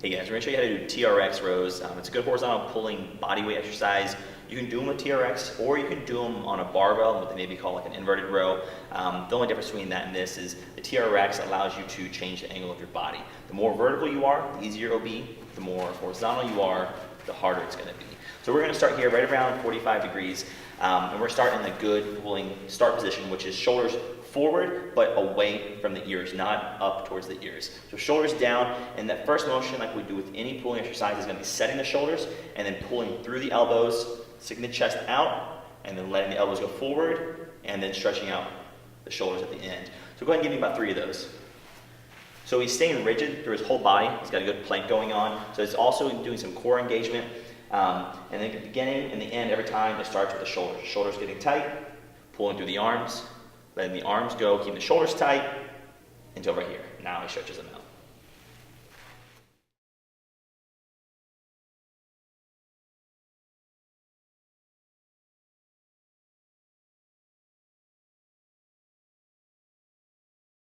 Hey guys, we're going to show you how to do TRX rows. It's a good horizontal pulling body weight exercise. You can do them with TRX or you can do them on a barbell, what they maybe call like an inverted row. The only difference between that and this is the TRX allows you to change the angle of your body. The more vertical you are, the easier it will be. The more horizontal you are, the harder it's going to be. So we're going to start here right around 45 degrees. And we're starting in the good pulling start position, which is shoulders forward but away from the ears, not up towards the ears. So shoulders down, and that first motion, like we do with any pulling exercise, is going to be setting the shoulders and then pulling through the elbows, sticking the chest out, and then letting the elbows go forward, and then stretching out the shoulders at the end. So go ahead and give me about 3 of those. So he's staying rigid through his whole body. He's got a good plank going on. So it's also doing some core engagement. And then at the beginning and the end, every time it starts with the shoulders. Shoulders getting tight, pulling through the arms, letting the arms go, keeping the shoulders tight until right here. Now he stretches them out.